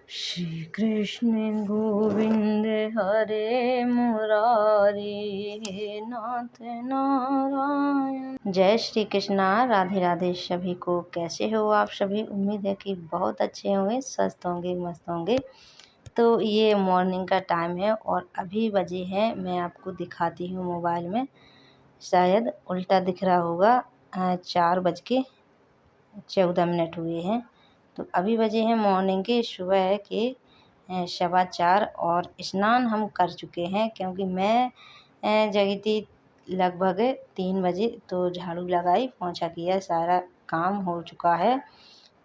श्री कृष्ण गोविंद हरे मुरारी नाथ नारायण। जय श्री कृष्णा। राधे राधे सभी को। कैसे हो आप सभी? उम्मीद है कि बहुत अच्छे होंगे, स्वस्थ होंगे, मस्त होंगे। तो ये मॉर्निंग का टाइम है और अभी बजे हैं, मैं आपको दिखाती हूँ मोबाइल में, शायद उल्टा दिख रहा होगा, 4:14 हुए हैं। तो अभी बजे हैं मॉर्निंग के, सुबह के 4:15 और स्नान हम कर चुके हैं, क्योंकि मैं जगी थी लगभग 3 बजे। तो झाड़ू लगाई, पोंछा किया, सारा काम हो चुका है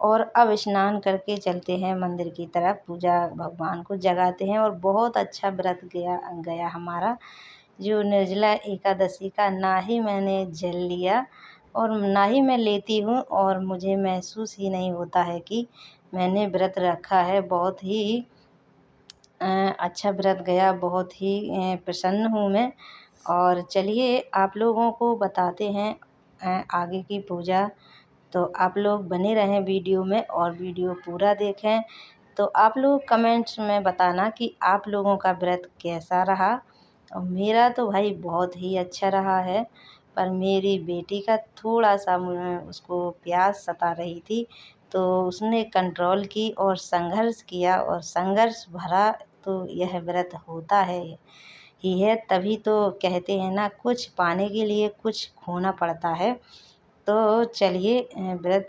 और अब स्नान करके चलते हैं मंदिर की तरफ। पूजा भगवान को जगाते हैं और बहुत अच्छा व्रत गया हमारा, जो निर्जला एकादशी का। ना ही मैंने जल लिया और ना ही मैं लेती हूँ, और मुझे महसूस ही नहीं होता है कि मैंने व्रत रखा है। बहुत ही अच्छा व्रत गया, बहुत ही प्रसन्न हूँ मैं। और चलिए आप लोगों को बताते हैं आगे की पूजा। तो आप लोग बने रहें वीडियो में और वीडियो पूरा देखें। तो आप लोग कमेंट्स में बताना कि आप लोगों का व्रत कैसा रहा। और मेरा तो भाई बहुत ही अच्छा रहा है, पर मेरी बेटी का थोड़ा सा उसको प्यास सता रही थी, तो उसने कंट्रोल की और संघर्ष किया, और संघर्ष भरा तो यह व्रत होता है ही है। तभी तो कहते हैं ना, कुछ पाने के लिए कुछ खोना पड़ता है। तो चलिए व्रत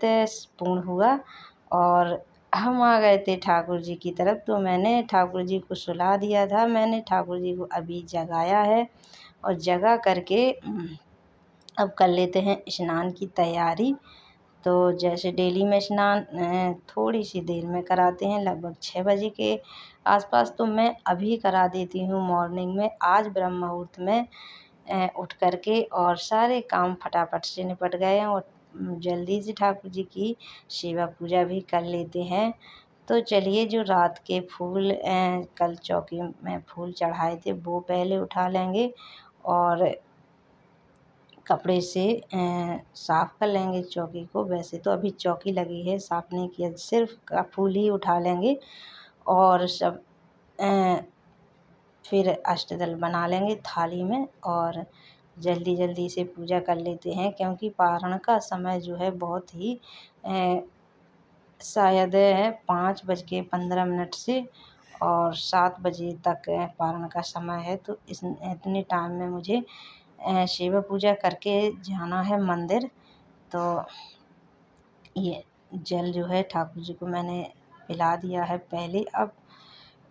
पूर्ण हुआ और हम आ गए थे ठाकुर जी की तरफ। तो मैंने ठाकुर जी को सुला दिया था, मैंने ठाकुर जी को अभी जगाया है और जगा करके अब कर लेते हैं स्नान की तैयारी। तो जैसे डेली में स्नान थोड़ी सी देर में कराते हैं, लगभग 6 बजे के आसपास। तो मैं अभी करा देती हूँ मॉर्निंग में, आज ब्रह्म मुहूर्त में उठ करके, और सारे काम फटाफट से निपट गए हैं और जल्दी से ठाकुर जी की सेवा पूजा भी कर लेते हैं। तो चलिए, जो रात के फूल कल चौकी में फूल चढ़ाए थे वो पहले उठा लेंगे और कपड़े से साफ़ कर लेंगे चौकी को। वैसे तो अभी चौकी लगी है, साफ़ नहीं किया, सिर्फ फूल ही उठा लेंगे और सब फिर अष्टदल बना लेंगे थाली में और जल्दी जल्दी से पूजा कर लेते हैं। क्योंकि पारण का समय जो है बहुत ही शायद 5:15 से और 7 बजे तक पारण का समय है। तो इतने टाइम में मुझे शिव पूजा करके जाना है मंदिर। तो ये जल जो है ठाकुर जी को मैंने पिला दिया है पहले। अब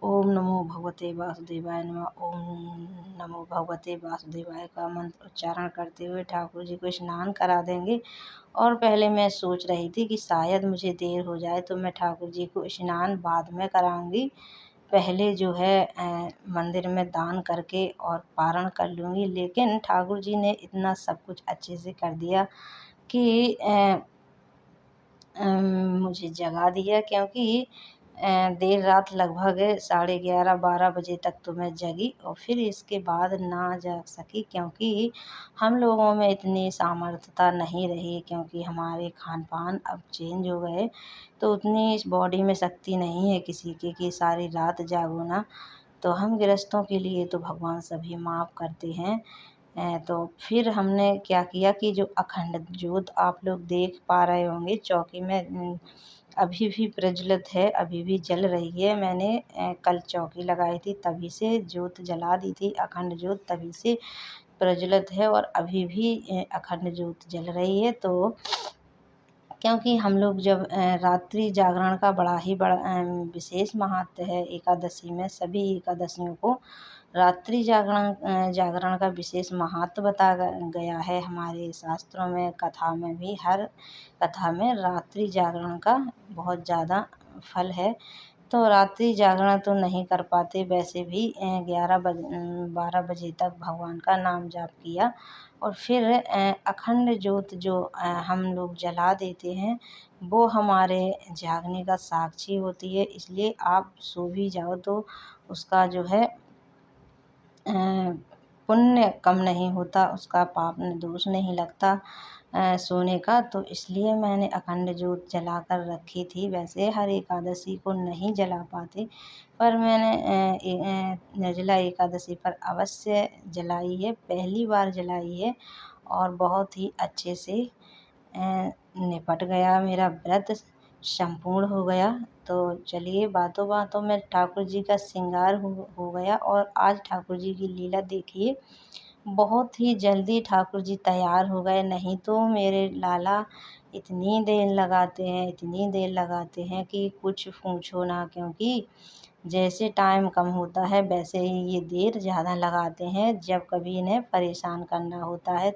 ओम नमो भगवते वासुदेवाय नमः, ओम नमो भगवते वासुदेवाय का मंत्र उच्चारण करते हुए ठाकुर जी को स्नान करा देंगे। और पहले मैं सोच रही थी कि शायद मुझे देर हो जाए, तो मैं ठाकुर जी को स्नान बाद में कराऊंगी, पहले जो है मंदिर में दान करके और पारण कर लूँगी। लेकिन ठाकुर जी ने इतना सब कुछ अच्छे से कर दिया कि मुझे जगा दिया। क्योंकि देर रात लगभग 11:30-12 बजे तक तो मैं जगी और फिर इसके बाद ना जाग सकी, क्योंकि हम लोगों में इतनी सामर्थ्यता नहीं रही, क्योंकि हमारे खान पान अब चेंज हो गए। तो उतनी इस बॉडी में शक्ति नहीं है किसी की कि सारी रात जागो ना। तो हम गृहस्थों के लिए तो भगवान सभी माफ़ करते हैं। तो फिर हमने क्या किया कि जो अखंड ज्योत आप लोग देख पा रहे होंगे चौकी में अभी भी प्रज्वलित है, अभी भी जल रही है। मैंने कल चौकी लगाई थी, तभी से ज्योत जला दी थी, अखंड ज्योत तभी से प्रज्वलित है और अभी भी अखंड ज्योत जल रही है। तो क्योंकि हम लोग जब रात्रि जागरण का बड़ा विशेष महत्व है एकादशी में, सभी एकादशियों को रात्रि जागरण का विशेष महत्व बताया गया है हमारे शास्त्रों में, कथा में भी। हर कथा में रात्रि जागरण का बहुत ज़्यादा फल है। तो रात्रि जागरण तो नहीं कर पाते, वैसे भी 12 बजे तक भगवान का नाम जाप किया और फिर अखंड ज्योत जो हम लोग जला देते हैं, वो हमारे जागने का साक्षी होती है। इसलिए आप सो भी जाओ तो उसका जो है पुण्य कम नहीं होता, उसका पाप दोष नहीं लगता। सोने का, तो इसलिए मैंने अखंड जोत जला कर रखी थी। वैसे हर एकादशी को नहीं जला पाते, पर मैंने निर्जला एकादशी पर अवश्य जलाई है, पहली बार जलाई है और बहुत ही अच्छे से निपट गया, मेरा व्रत संपूर्ण हो गया। तो चलिए, बातों बातों में ठाकुर जी का श्रृंगार हो गया। और आज ठाकुर जी की लीला देखिए, बहुत ही जल्दी ठाकुर जी तैयार हो गए। नहीं तो मेरे लाला इतनी देर लगाते हैं, इतनी देर लगाते हैं कि कुछ पूछो ना, क्योंकि जैसे टाइम कम होता है वैसे ही ये देर ज़्यादा लगाते हैं, जब कभी इन्हें परेशान करना होता है।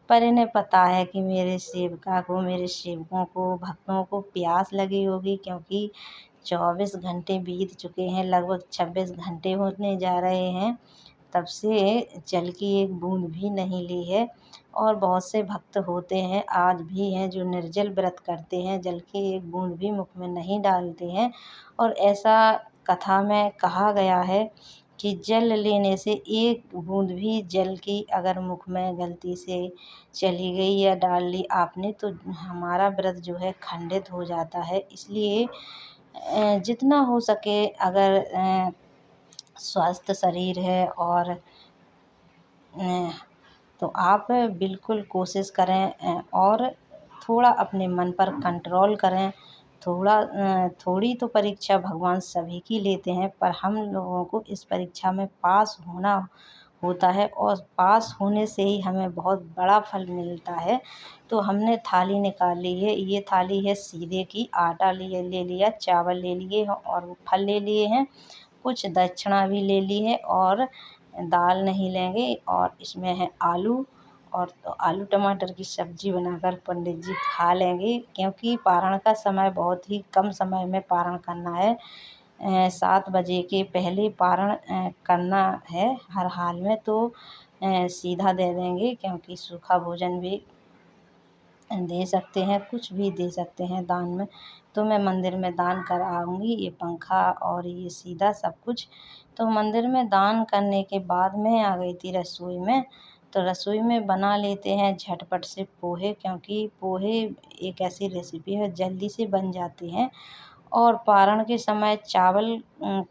पर इन्हें पता है कि मेरे सेवकों को, भक्तों को प्यास लगी होगी, क्योंकि 24 घंटे बीत चुके हैं, लगभग 26 घंटे होने जा रहे हैं, तब से जल की एक बूंद भी नहीं ली है। और बहुत से भक्त होते हैं, आज भी हैं, जो निर्जल व्रत करते हैं, जल की एक बूंद भी मुख में नहीं डालते हैं। और ऐसा कथा में कहा गया है कि जल लेने से एक बूंद भी जल की अगर मुख में गलती से चली गई या डाल ली आपने, तो हमारा व्रत जो है खंडित हो जाता है। इसलिए जितना हो सके, अगर स्वस्थ शरीर है और तो आप बिल्कुल कोशिश करें, और थोड़ा अपने मन पर कंट्रोल करें। थोड़ी तो परीक्षा भगवान सभी की लेते हैं, पर हम लोगों को इस परीक्षा में पास होना होता है, और पास होने से ही हमें बहुत बड़ा फल मिलता है। तो हमने थाली निकाल ली है, ये थाली है सीधे की, आटा ले लिया, चावल ले लिए हैं और फल ले लिए हैं, कुछ दक्षिणा भी ले ली है, और दाल नहीं लेंगे, और इसमें है आलू, और तो आलू टमाटर की सब्ज़ी बनाकर पंडित जी खा लेंगे, क्योंकि पारण का समय बहुत ही कम समय में पारण करना है। 7 बजे के पहले पारण करना है हर हाल में। तो सीधा दे देंगे, क्योंकि सूखा भोजन भी दे सकते हैं, कुछ भी दे सकते हैं दान में। तो मैं मंदिर में दान कर आऊँगी, ये पंखा और ये सीधा सब कुछ। तो मंदिर में दान करने के बाद मैं आ गई थी रसोई में। तो रसोई में बना लेते हैं झटपट से पोहे, क्योंकि पोहे एक ऐसी रेसिपी है जल्दी से बन जाती हैं। और पारण के समय चावल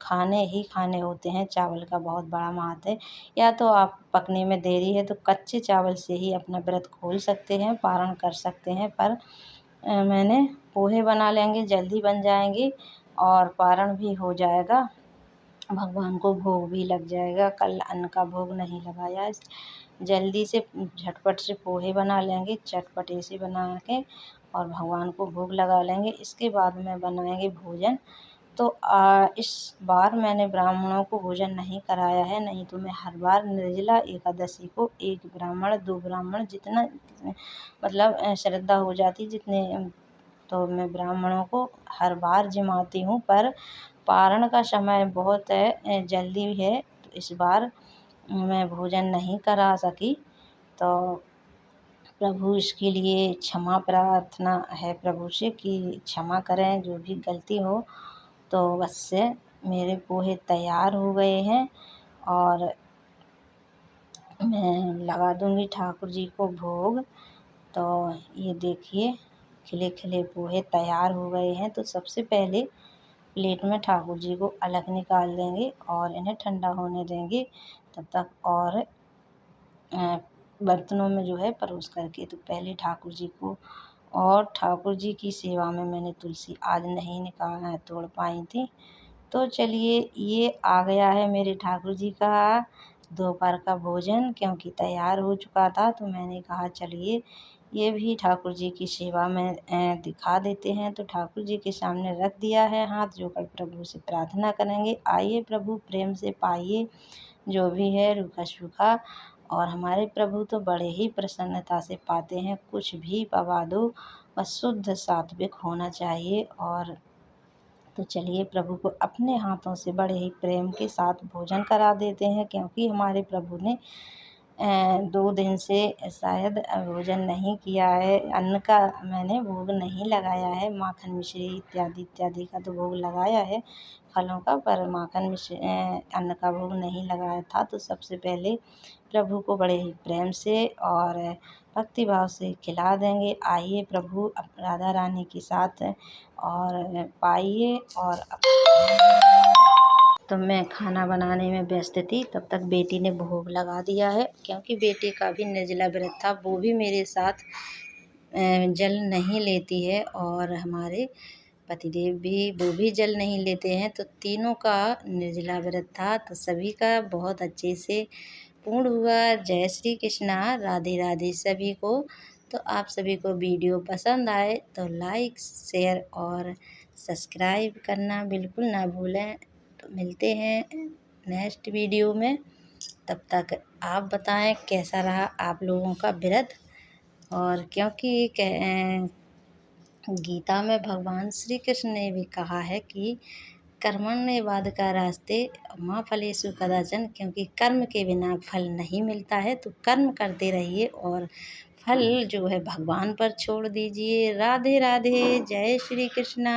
खाने ही खाने होते हैं, चावल का बहुत बड़ा महत्व है। या तो आप पकने में देरी है तो कच्चे चावल से ही अपना व्रत खोल सकते हैं, पारण कर सकते हैं। पर मैंने पोहे बना लेंगे, जल्दी बन जाएंगे और पारण भी हो जाएगा, भगवान को भोग भी लग जाएगा। कल अन्न का भोग नहीं लगाया, जल्दी से झटपट से पोहे बना लेंगे, चटपटे से बना के, और भगवान को भोग लगा लेंगे। इसके बाद में बनाएंगे भोजन। तो इस बार मैंने ब्राह्मणों को भोजन नहीं कराया है, नहीं तो मैं हर बार निर्जला एकादशी को 1 ब्राह्मण, 2 ब्राह्मण, जितना मतलब श्रद्धा हो जाती जितने, तो मैं ब्राह्मणों को हर बार जिमाती हूँ। पर पारण का समय बहुत जल्दी है, तो इस बार मैं भोजन नहीं करा सकी। तो प्रभु इसके लिए क्षमा प्रार्थना है प्रभु से कि क्षमा करें, जो भी गलती हो। तो बस से मेरे पोहे तैयार हो गए हैं, और मैं लगा दूँगी ठाकुर जी को भोग। तो ये देखिए, खिले खिले पोहे तैयार हो गए हैं। तो सबसे पहले प्लेट में ठाकुर जी को अलग निकाल देंगे और इन्हें ठंडा होने देंगे तब तक। और बर्तनों में जो है परोस करके, तो पहले ठाकुर जी को, और ठाकुर जी की सेवा में मैंने तुलसी आज नहीं तोड़ पाई थी। तो चलिए, ये आ गया है मेरे ठाकुर जी का दोपहर का भोजन, क्योंकि तैयार हो चुका था। तो मैंने कहा चलिए ये भी ठाकुर जी की सेवा में दिखा देते हैं। तो ठाकुर जी के सामने रख दिया है, हाथ जोड़कर प्रभु से प्रार्थना करेंगे, आइए प्रभु प्रेम से पाइए जो भी है रूखा सूखा। और हमारे प्रभु तो बड़े ही प्रसन्नता से पाते हैं, कुछ भी पवा दो, बस शुद्ध सात्विक होना चाहिए। और तो चलिए, प्रभु को अपने हाथों से बड़े ही प्रेम के साथ भोजन करा देते हैं, क्योंकि हमारे प्रभु ने 2 दिन से शायद भोजन नहीं किया है, अन्न का मैंने भोग नहीं लगाया है। माखन मिश्री इत्यादि इत्यादि का तो भोग लगाया है फलों का, पर माखन अन्न का भोग नहीं लगाया था। तो सबसे पहले प्रभु को बड़े ही प्रेम से और भक्ति भाव से खिला देंगे। आइए प्रभु राधा रानी के साथ और पाइए। और तो मैं खाना बनाने में व्यस्त थी, तब तक बेटी ने भोग लगा दिया है, क्योंकि बेटी का भी निर्जला व्रत था। वो भी मेरे साथ जल नहीं लेती है और हमारे पतिदेव भी वो भी जल नहीं लेते हैं। तो तीनों का निर्जला व्रत था। तो सभी का बहुत अच्छे से पूर्ण हुआ। जय श्री कृष्णा, राधे राधे सभी को। तो आप सभी को वीडियो पसंद आए तो लाइक शेयर और सब्सक्राइब करना बिल्कुल ना भूलें। तो मिलते हैं नेक्स्ट वीडियो में। तब तक आप बताएं कैसा रहा आप लोगों का व्रत। और क्योंकि गीता में भगवान श्री कृष्ण ने भी कहा है कि कर्मण्येवाधिकार रास्ते माँ फलेषु कदाचन, क्योंकि कर्म के बिना फल नहीं मिलता है। तो कर्म करते रहिए और फल जो है भगवान पर छोड़ दीजिए। राधे राधे, जय श्री कृष्णा।